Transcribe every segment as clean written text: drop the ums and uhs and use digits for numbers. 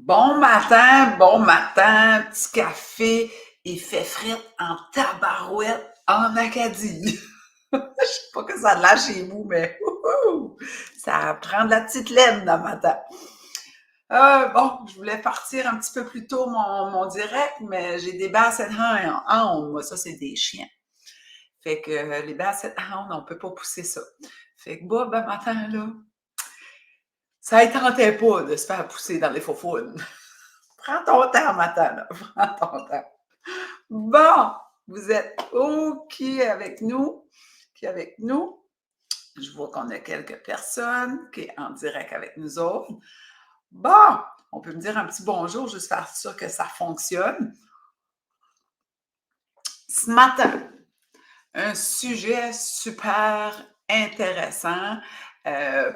Bon matin, petit café, il fait frette en tabarouette en Acadie. Je sais pas que ça a de l'air chez vous, mais ça prend de la petite laine dans matin. Bon, je voulais partir un petit peu plus tôt mon direct, mais j'ai des Basset Hounds. Moi, ça, c'est des chiens. Fait que les Basset Hounds, on peut pas pousser ça. Fait que, ben, matin, là, ça ne tentait pas de se faire pousser dans les faux. Prends ton temps, matin, là. Prends ton temps. Bon, vous êtes OK avec nous? Qui avec nous? Je vois qu'on a quelques personnes qui sont en direct avec nous autres. Bon, on peut me dire un petit bonjour, juste faire sûr que ça fonctionne. Ce matin, un sujet super intéressant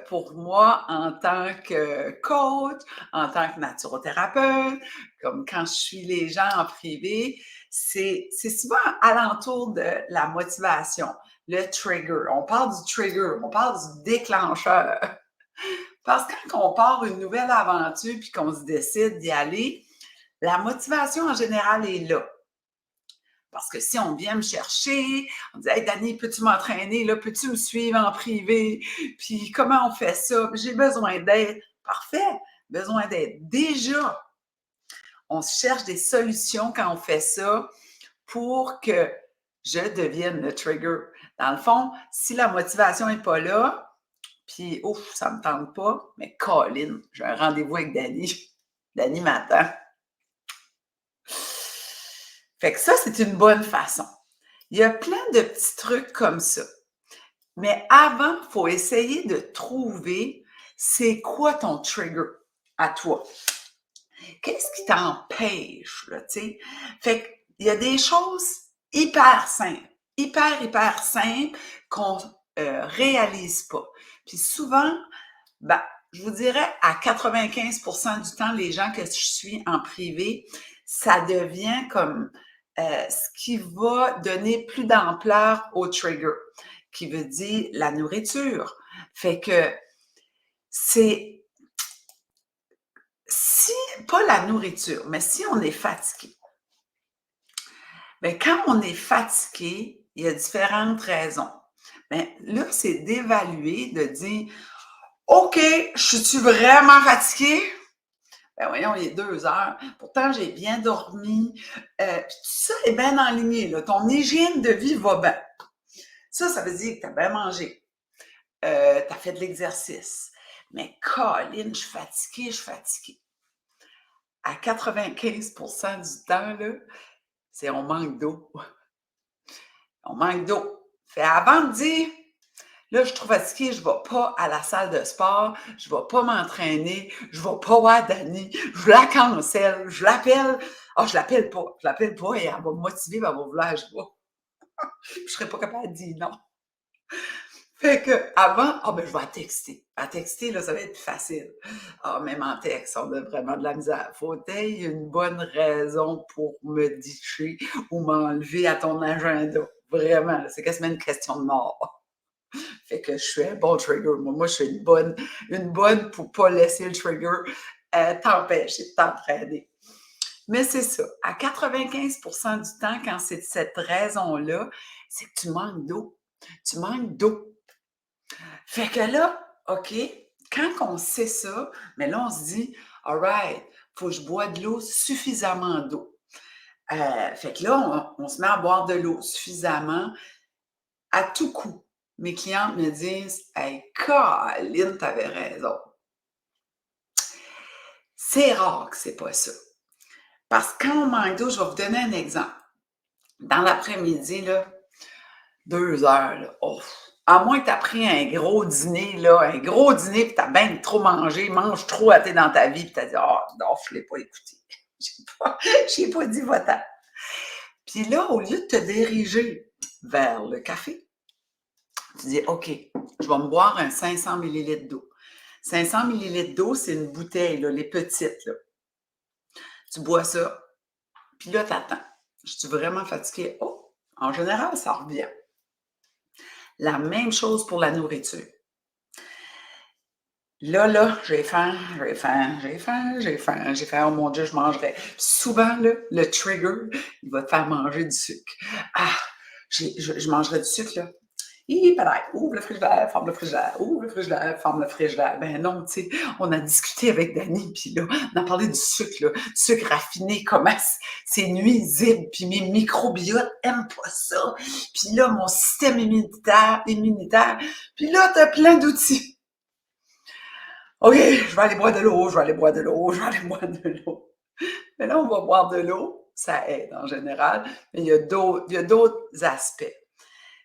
pour moi en tant que coach, en tant que naturothérapeute, comme quand je suis les gens en privé, c'est souvent alentour de la motivation, le trigger. On parle du trigger, on parle du déclencheur. Parce que quand on part une nouvelle aventure puis qu'on se décide d'y aller, la motivation en général est là. Parce que si on vient me chercher, on dit Hey Dani, peux-tu m'entraîner? Là, peux-tu me suivre en privé? Puis comment on fait ça? J'ai besoin d'aide. Parfait, besoin d'aide. Déjà, on se cherche des solutions quand on fait ça pour que je devienne le trigger. Dans le fond, si la motivation n'est pas là, puis ouf, ça ne me tente pas, mais Colin, j'ai un rendez-vous avec Dani. Dani m'attend. Fait que ça, c'est une bonne façon. Il y a plein de petits trucs comme ça. Mais avant, il faut essayer de trouver c'est quoi ton trigger à toi. Qu'est-ce qui t'empêche, là, tu sais? Fait qu'il y a des choses hyper simples, hyper simples qu'on réalise pas. Puis souvent, ben, je vous dirais à 95% du temps, les gens que je suis en privé, ça devient comme ce qui va donner plus d'ampleur au trigger, qui veut dire la nourriture. Fait que c'est si, pas la nourriture, mais si on est fatigué, bien, quand on est fatigué, il y a différentes raisons. Bien, là, c'est d'évaluer, de dire OK, je suis vraiment fatigué? Ben voyons, il est 2 heures. Pourtant, j'ai bien dormi. Puis tout ça est bien enligné. Là. Ton hygiène de vie va bien. Ça veut dire que tu as bien mangé. Tu as fait de l'exercice. Mais Colin, je suis fatiguée. À 95% du temps, là, c'est on manque d'eau. On manque d'eau. Fait avant de dire, là, je suis trop fatiguée, je ne vais pas à la salle de sport, je ne vais pas m'entraîner, je ne vais pas voir Dani, je la cancelle, je l'appelle. Ah, je l'appelle pas et elle va me motiver, elle va vouloir je vais. Je ne serais pas capable de dire non. Fait que avant, ben je vais la texter. À texter, là, ça va être plus facile. Ah, même en texte, on a vraiment de la misère. Faut qu'il y ait une bonne raison pour me ditcher ou m'enlever à ton agenda. Vraiment, c'est quasiment une question de mort. Fait que je suis un bon trigger. Moi, je suis une bonne pour pas laisser le trigger t'empêcher de t'entraîner. Mais c'est ça. À 95% du temps, quand c'est de cette raison-là, c'est que tu manques d'eau. Tu manques d'eau. Fait que là, OK, quand on sait ça, mais là, on se dit, all right, faut que je bois de l'eau, suffisamment d'eau. Fait que là, on se met à boire de l'eau suffisamment à tout coup. Mes clientes me disent, hey, Colin, t'avais raison. C'est rare que c'est pas ça. Parce que quand on manque d'eau, je vais vous donner un exemple. Dans l'après-midi, là, 2 heures, là, oh, à moins que tu as pris un gros dîner, puis tu as bien trop mangé, mange trop à dans ta vie, puis tu as dit, oh non, je ne l'ai pas écouté. Je n'ai pas dit va-t'en. Puis là, au lieu de te diriger vers le café, tu dis, OK, je vais me boire un 500 millilitres d'eau. 500 millilitres d'eau, c'est une bouteille, là, les petites. Là. Tu bois ça, puis là, tu attends. Je suis vraiment fatiguée. Oh, en général, ça revient. La même chose pour la nourriture. Là, j'ai faim, j'ai faim, j'ai faim, j'ai faim, j'ai faim. Oh mon Dieu, je mangerais. Puis souvent, là, le trigger, il va te faire manger du sucre. Ah, je mangerais du sucre, là. Hi, pareil, ouvre le frigidaire, ferme le frigidaire, ouvre le frigidaire, ferme le frigidaire. Ben non, tu sais, on a discuté avec Dani, puis là, on a parlé du sucre, là, du sucre raffiné, comment c'est nuisible, puis mes microbiotes aiment pas ça. Puis là, mon système immunitaire, puis là, t'as plein d'outils. OK, je vais aller boire de l'eau, je vais aller boire de l'eau, je vais aller boire de l'eau. Mais là, on va boire de l'eau, ça aide en général, mais il y a d'autres aspects.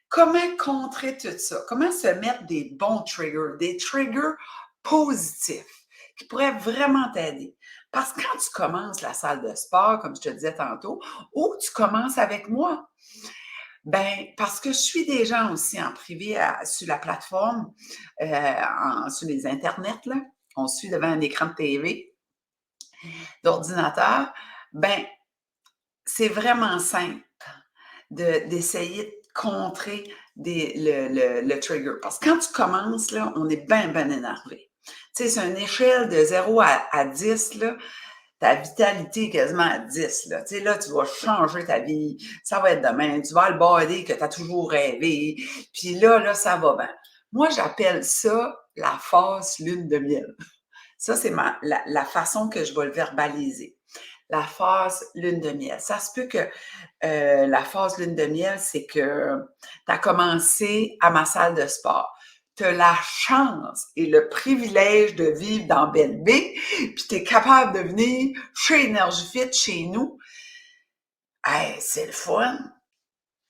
Comment contrer tout ça? Comment se mettre des bons triggers, des triggers positifs qui pourraient vraiment t'aider? Parce que quand tu commences la salle de sport, comme je te disais tantôt, ou tu commences avec moi, ben parce que je suis des gens aussi en privé sur la plateforme, sur les internets, là, on suit devant un écran de TV, d'ordinateur, ben c'est vraiment simple d'essayer de contrer le trigger. Parce que quand tu commences, là, on est bien, bien énervé. Tu sais, c'est une échelle de 0 à 10, là, ta vitalité est quasiment à 10. Là. Tu sais, là, tu vas changer ta vie. Ça va être demain. Tu vas avoir le body que tu as toujours rêvé. Puis là, ça va bien. Moi, j'appelle ça la phase lune de miel. Ça, c'est la façon que je vais le verbaliser. La phase lune de miel. Ça se peut que la phase lune de miel, c'est que tu as commencé à ma salle de sport. Tu as la chance et le privilège de vivre dans Belle Baie, puis tu es capable de venir chez Énergie Fit, chez nous. Hey, c'est le fun.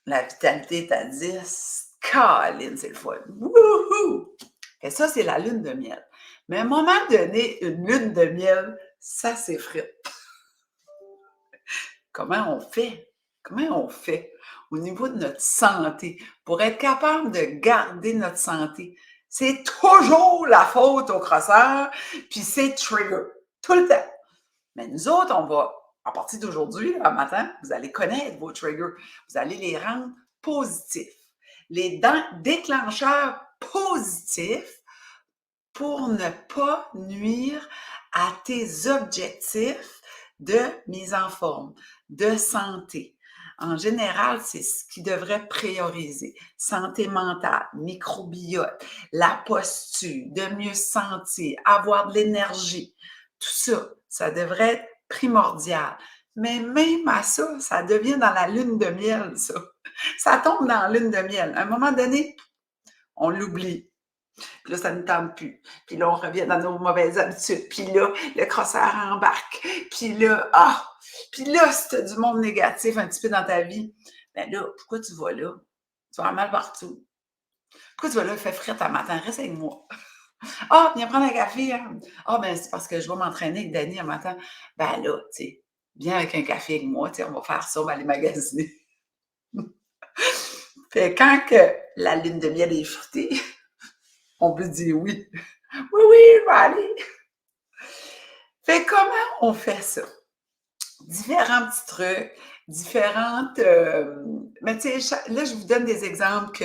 La vitalité est à 10. Caroline, c'est le fun. Wouhou! Et ça, c'est la lune de miel. Mais à un moment donné, une lune de miel, ça s'effrite. Comment on fait? Comment on fait au niveau de notre santé pour être capable de garder notre santé? C'est toujours la faute au crosseur, puis c'est trigger, tout le temps. Mais nous autres, on va, à partir d'aujourd'hui, là, matin, vous allez connaître vos triggers. Vous allez les rendre positifs. Les déclencheurs positifs pour ne pas nuire à tes objectifs de mise en forme, de santé. En général, c'est ce qui devrait prioriser. Santé mentale, microbiote, la posture, de mieux se sentir, avoir de l'énergie. Tout ça, ça devrait être primordial. Mais même à ça, ça devient dans la lune de miel, ça. Ça tombe dans la lune de miel. À un moment donné, on l'oublie. Puis là, ça ne tente plus. Puis là, on revient dans nos mauvaises habitudes. Puis là, le crosseur embarque. Puis là, Puis là, si tu as du monde négatif un petit peu dans ta vie, ben là, pourquoi tu vas là? Tu vas avoir mal partout. Pourquoi tu vas là? Il fait frette à matin. Reste avec moi. Ah, viens prendre un café. Hein? Ah, ben c'est parce que je vais m'entraîner avec Dani un matin. Ben là, tu sais, viens avec un café avec moi. Tu sais, on va faire ça, on va aller magasiner. Fait quand que la lune de miel est fruitée, on peut dire oui. Oui, oui, je vais aller. Fait comment on fait ça? Différents petits trucs, différentes. Mais tu sais, là, je vous donne des exemples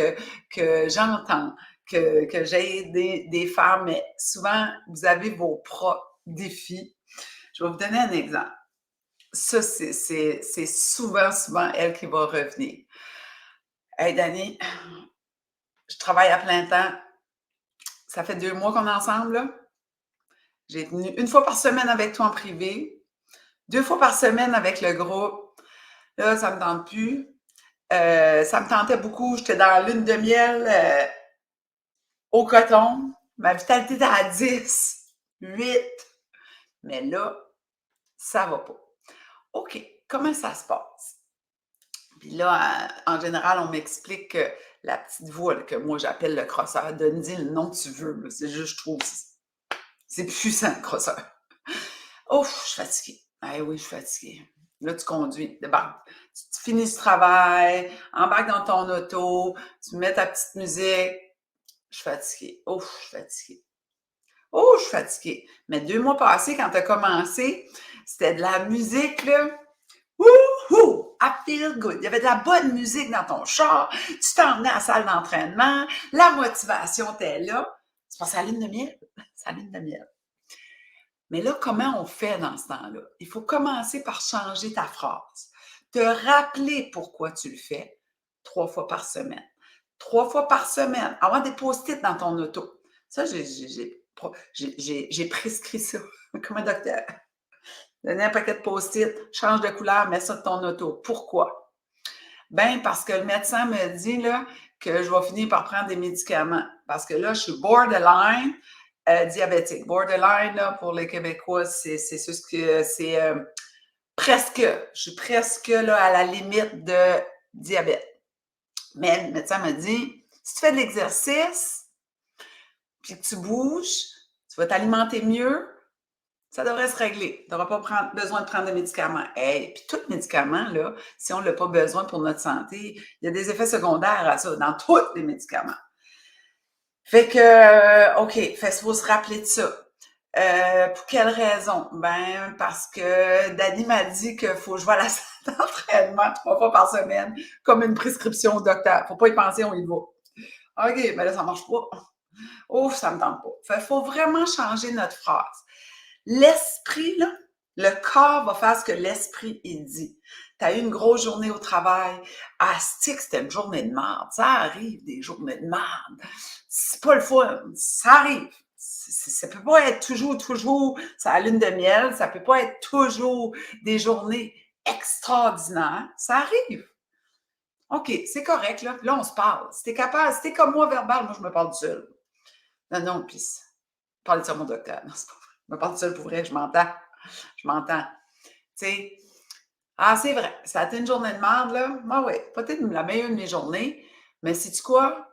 que j'entends, que j'ai des femmes, mais souvent, vous avez vos propres défis. Je vais vous donner un exemple. Ça, c'est souvent elle qui va revenir. Hey, Dani, je travaille à plein temps. Ça fait 2 mois qu'on est ensemble, là. J'ai tenu une fois par semaine avec toi en privé, 2 fois par semaine avec le groupe. Là, ça me tente plus. Ça me tentait beaucoup. J'étais dans la lune de miel au coton. Ma vitalité était à 10, 8. Mais là, ça va pas. OK, comment ça se passe? Puis là, en général, on m'explique que la petite voix que moi j'appelle le crosseur, donne-y le nom que tu veux. C'est juste, je trouve, c'est puissant, le crosseur. Ouf, je suis fatiguée. Ah oui, je suis fatiguée. Là, tu conduis, débarque. Tu finis ce travail, embarque dans ton auto, tu mets ta petite musique. Je suis fatiguée. Ouf, je suis fatiguée. Oh, je suis fatiguée. Mais 2 mois passés, quand tu as commencé, c'était de la musique, là. Wouhou! I feel good. Il y avait de la bonne musique dans ton char. Tu t'emmenais à la salle d'entraînement. La motivation était là. C'est passé à la lune de miel. sa lune de miel. Mais là, comment on fait dans ce temps-là? Il faut commencer par changer ta phrase. Te rappeler pourquoi tu le fais 3 fois par semaine. 3 fois par semaine. Avoir des post-it dans ton auto. Ça, j'ai prescrit ça comme un docteur. Donner un paquet de post-it, change de couleur, mets ça de ton auto. Pourquoi? Ben parce que le médecin me dit là, que je vais finir par prendre des médicaments. Parce que là, je suis borderline diabétique. Borderline, là, pour les Québécois, c'est ce que c'est presque. Je suis presque là, à la limite de diabète. Mais le médecin me dit, si tu fais de l'exercice, puis que tu bouges, tu vas t'alimenter mieux, ça devrait se régler. Tu n'auras pas besoin de prendre de médicaments. Hey, puis tout médicament, là, si on ne l'a pas besoin pour notre santé, il y a des effets secondaires à ça, dans tous les médicaments. Fait que, OK, fait qu'il faut se rappeler de ça. Pour quelle raison? Ben, parce que Dani m'a dit qu'il faut que je vais à la salle d'entraînement 3 fois par semaine, comme une prescription au docteur. Faut pas y penser, on y va. OK, ben là, ça marche pas. Ouf, ça me tente pas. Fait qu'il faut vraiment changer notre phrase. L'esprit, là, le corps va faire ce que l'esprit, il dit. Tu as eu une grosse journée au travail. Ah, c'était une journée de merde. Ça arrive, des journées de merde. C'est pas le fun. Ça arrive. Ça peut pas être toujours sa lune de miel. Ça peut pas être toujours des journées extraordinaires. Ça arrive. OK, c'est correct, là. Là, on se parle. Si t'es capable, si t'es comme moi verbal, moi, je me parle seul. Non, puis parler de ça à mon docteur. Non, c'est pas vrai. Je me parle seul pour vrai, je m'entends. Je m'entends. Tu sais, ah, c'est vrai, ça a été une journée de merde, là. Ah oui, peut-être la meilleure de mes journées, mais sais-tu quoi?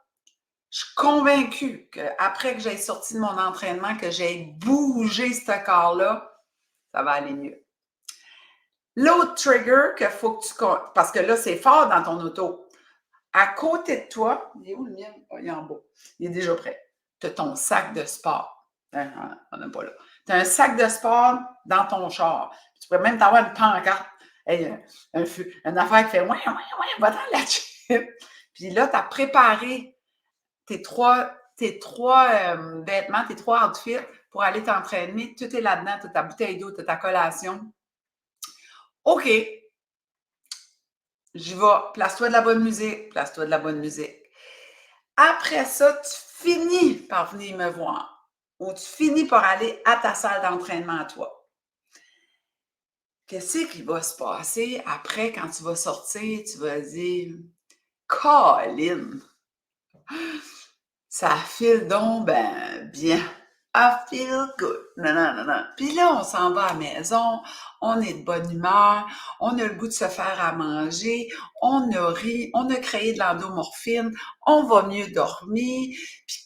Je suis convaincue qu'après que j'ai sorti de mon entraînement, que j'ai bougé ce corps-là, ça va aller mieux. L'autre trigger qu'il faut que tu... Parce que là, c'est fort dans ton auto. À côté de toi, il est où le mien? Oh, il est en bas. Il est déjà prêt. Tu as ton sac de sport. On n'est pas là. Tu as un sac de sport dans ton char. Tu pourrais même t'avoir une pancarte. Hey, une affaire qui fait ouais, va dans la chip. Puis là, tu as préparé tes trois vêtements, tes 3 outfits pour aller t'entraîner. Tout est là-dedans. Tu as ta bouteille d'eau, tu as ta collation. OK. J'y vais. Place-toi de la bonne musique. Place-toi de la bonne musique. Après ça, tu finis par venir me voir ou tu finis par aller à ta salle d'entraînement à toi. Qu'est-ce qui va se passer après quand tu vas sortir? Tu vas dire « Colin, ça file donc ben bien. I feel good. » Non. Puis là, on s'en va à la maison, on est de bonne humeur, on a le goût de se faire à manger, on a ri, on a créé de l'endomorphine, on va mieux dormir. Puis,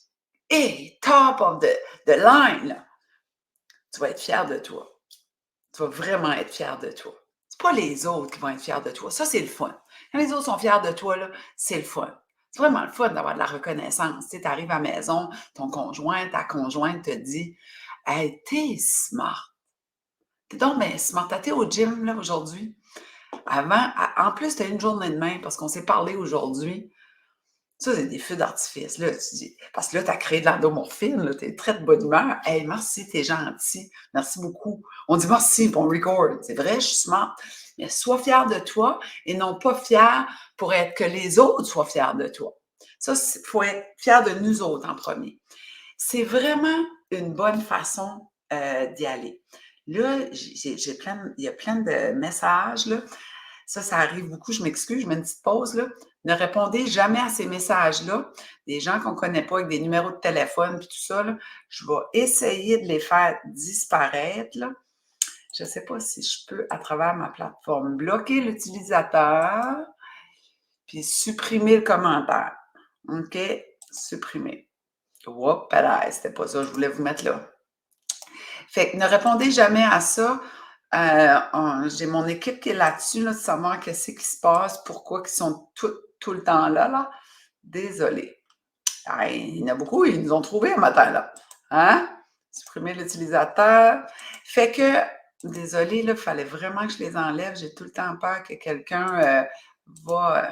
hey, top of the line, là. Tu vas être fier de toi. Tu vas vraiment être fier de toi. C'est pas les autres qui vont être fiers de toi. Ça, c'est le fun. Quand les autres sont fiers de toi, là, c'est le fun. C'est vraiment le fun d'avoir de la reconnaissance. Tu sais, arrives à la maison, ton conjoint, ta conjointe te dit « Hey, t'es smart. T'es donc bien smart. T'as été au gym là, aujourd'hui. En plus, t'as une journée de main parce qu'on s'est parlé aujourd'hui. » Ça, c'est des feux d'artifice. Là, tu dis, parce que là, tu as créé de l'endomorphine, tu es très de bonne humeur. Hey, merci, tu es gentil. Merci beaucoup. On dit merci, puis on record. C'est vrai, je suis smart. Mais sois fier de toi et non pas fier pour être que les autres soient fiers de toi. Ça, il faut être fier de nous autres en premier. C'est vraiment une bonne façon d'y aller. Là, il y a plein de messages, là. Ça arrive beaucoup, je m'excuse, je mets une petite pause, là. Ne répondez jamais à ces messages-là. Des gens qu'on ne connaît pas avec des numéros de téléphone puis tout ça, là. Je vais essayer de les faire disparaître, là. Je ne sais pas si je peux, à travers ma plateforme, bloquer l'utilisateur puis supprimer le commentaire. OK? Supprimer. Oups, c'était pas ça que je voulais vous mettre là. Fait que ne répondez jamais à ça. J'ai mon équipe qui est là-dessus, là, de savoir qu'est-ce qui se passe, pourquoi ils sont tout le temps là. Désolée. Il y en a beaucoup, ils nous ont trouvé un matin, là. Hein? Supprimer l'utilisateur. Fait que, désolée, là, il fallait vraiment que je les enlève. J'ai tout le temps peur que quelqu'un va...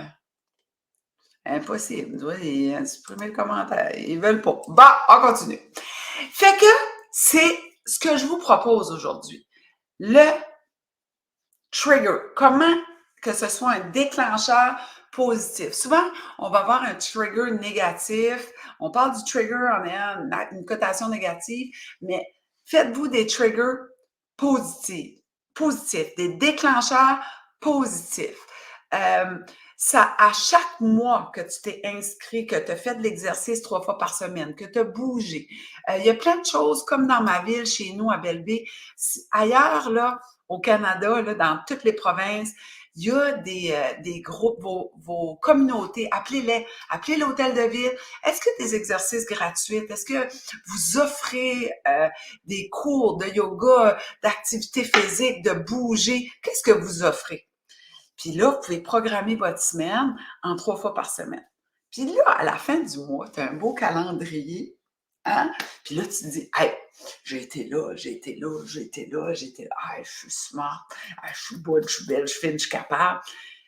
impossible. Supprimer le commentaire. Ils veulent pas. Bon, on continue. Fait que, c'est ce que je vous propose aujourd'hui. Le trigger. Comment que ce soit un déclencheur positif. Souvent, on va avoir un trigger négatif. On parle du trigger en ayant une cotation négative, mais faites-vous des triggers positifs, des déclencheurs positifs. Ça, à chaque mois que tu t'es inscrit, que tu as fait de l'exercice 3 fois par semaine, que tu as bougé, il y a plein de choses, comme dans ma ville, chez nous, à Belleville. Ailleurs, là, au Canada, là, dans toutes les provinces, il y a des groupes, vos communautés, appelez l'hôtel de ville. Est-ce que des exercices gratuits? Est-ce que vous offrez des cours de yoga, d'activité physique, de bouger? Qu'est-ce que vous offrez? Puis là, vous pouvez programmer votre semaine en 3 fois par semaine. Puis là, à la fin du mois, tu as un beau calendrier. Hein? Puis là, tu te dis, hey, j'ai été là, j'ai été là, j'ai été là, j'ai été là. Hey, je suis smart, hey, je suis bonne, je suis belle, je suis fine, je suis capable.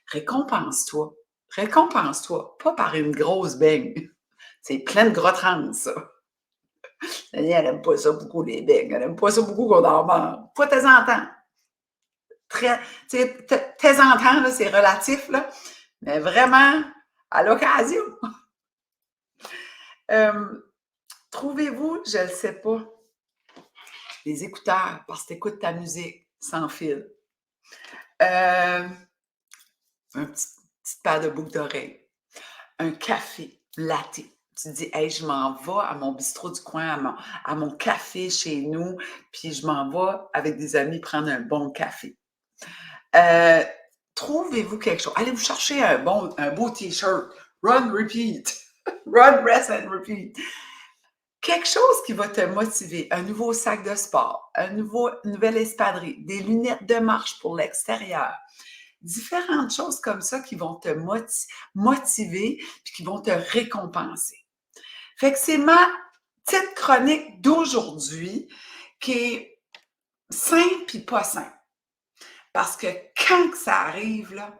Récompense-toi. Récompense-toi. Pas par une grosse beigne. C'est plein de gros trans, ça. Elle n'aime pas ça beaucoup, les beignes. Elle n'aime pas ça beaucoup qu'on en mange. Pas de temps en temps. Tes entends, là, c'est relatif, là, mais vraiment, à l'occasion. Trouvez-vous, je ne le sais pas, des écouteurs, parce que tu écoutes ta musique sans fil. Un petite paire de boucles d'oreilles. Un café latte. Tu te dis, hey, je m'en vais à mon bistrot du coin, à mon café chez nous, puis je m'en vais avec des amis prendre un bon café. Trouvez-vous quelque chose. Allez vous chercher un beau t-shirt. Run, repeat. Run, rest and repeat. Quelque chose qui va te motiver. Un nouveau sac de sport, une nouvelle espadrille, des lunettes de marche pour l'extérieur. Différentes choses comme ça qui vont te motiver puis qui vont te récompenser. Fait que c'est ma petite chronique d'aujourd'hui qui est simple puis pas simple. Parce que quand ça arrive, là,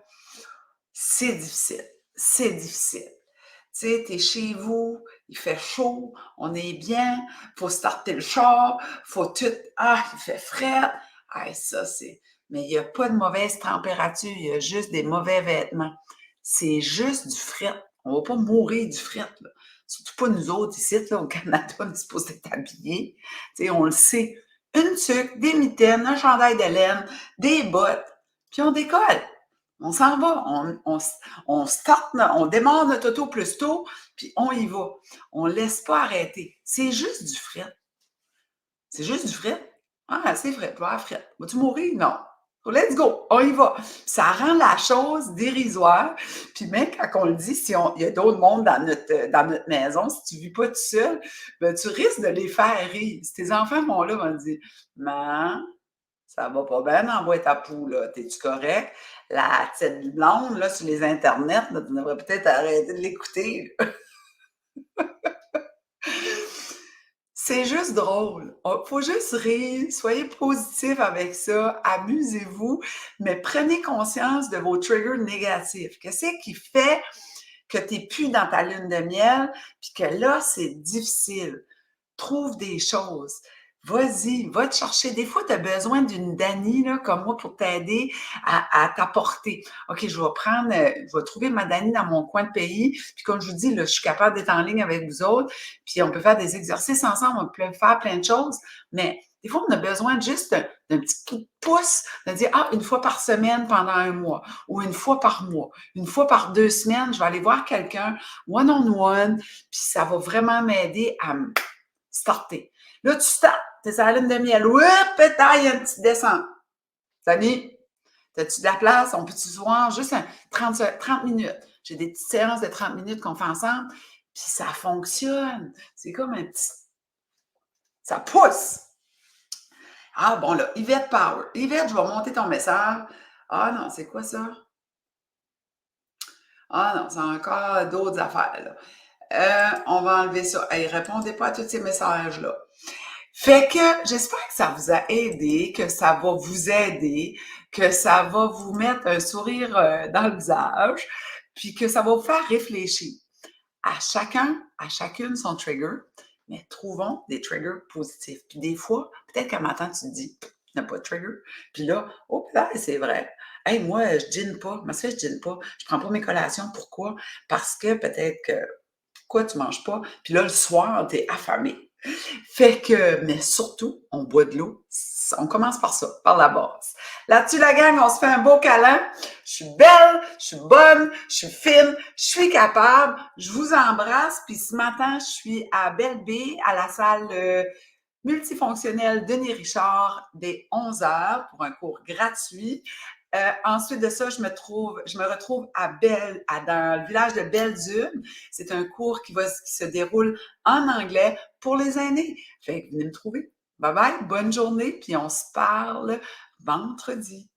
c'est difficile. C'est difficile. Tu sais, t'es chez vous, il fait chaud, on est bien, faut starter le char, faut tout... Ah, il fait frais. Ah, ça, c'est... Mais il n'y a pas de mauvaise température, il y a juste des mauvais vêtements. C'est juste du fret. On ne va pas mourir du fret, là. Surtout pas nous autres ici, là, au Canada, on est supposé être habillés. Tu sais, on le sait. Une tuque, des mitaines, un chandail de laine, des bottes, puis on décolle. On s'en va, on start, on démarre notre auto plus tôt, puis on y va. On ne laisse pas arrêter. C'est juste du fret. C'est juste du fret. Ah, c'est fret, tu vas fret. Vas-tu mourir? Non. Let's go, on y va. Ça rend la chose dérisoire. Puis même quand on le dit, si il y a d'autres mondes dans notre maison, si tu ne vis pas tout seul, ben, tu risques de les faire rire. Si tes enfants vont là, vont dire, maman, ça va pas bien dans la boîte à poux, là. T'es-tu correct? La petite blonde, là, sur les internets, là, tu devrais peut-être arrêter de l'écouter. C'est juste drôle. Il faut juste rire, soyez positif avec ça, amusez-vous, mais prenez conscience de vos triggers négatifs. Qu'est-ce qui fait que tu n'es plus dans ta lune de miel, puis que là, c'est difficile? Trouve des choses. Vas-y, va te chercher. Des fois, tu as besoin d'une Dani, là, comme moi, pour t'aider à t'apporter. OK, je vais trouver ma Dani dans mon coin de pays. Puis comme je vous dis, là, je suis capable d'être en ligne avec vous autres. Puis on peut faire des exercices ensemble, on peut faire plein de choses. Mais des fois, on a besoin juste d'un petit coup de pouce, de dire, ah, une fois par semaine pendant un mois, ou une fois par mois, une fois par 2 semaines, je vais aller voir quelqu'un one-on-one, puis ça va vraiment m'aider à me starter. Là, tu startes, t'es sur la lune de miel. Oups, pétard, il y a une petite descente. Samy, as-tu de la place? On peut-tu se voir juste 30 minutes? J'ai des petites séances de 30 minutes qu'on fait ensemble, puis ça fonctionne. C'est comme un petit... Ça pousse. Ah, bon, là, Yvette Power. Yvette, je vais monter ton message. Ah non, c'est quoi ça? Ah non, c'est encore d'autres affaires, là. On va enlever ça. Hey, répondez pas à tous ces messages-là. Fait que j'espère que ça vous a aidé, que ça va vous aider, que ça va vous mettre un sourire dans le visage, puis que ça va vous faire réfléchir. À chacune son trigger. mais trouvons des triggers positifs. Puis des fois, peut-être qu'un matin, tu te dis, il n'y a pas de trigger. Puis là, oh là, c'est vrai. Hey, moi, je dîne pas. Mais ça, je dîne pas. Je prends pas mes collations. Pourquoi? Parce que peut-être que, pourquoi tu manges pas? Puis là, le soir, tu es affamé. Fait que, mais surtout, on boit de l'eau. On commence par ça, par la base. Là-dessus, la gang, on se fait un beau câlin. Je suis belle, je suis bonne, je suis fine, je suis capable. Je vous embrasse. Puis ce matin, je suis à Belle-Baie, à la salle multifonctionnelle Denis Richard, dès 11 heures pour un cours gratuit. Ensuite de ça, je me retrouve dans le village de Belle-Dune. C'est un cours qui se déroule en anglais pour les aînés. Fait que venez me trouver. Bye bye, bonne journée, puis on se parle vendredi.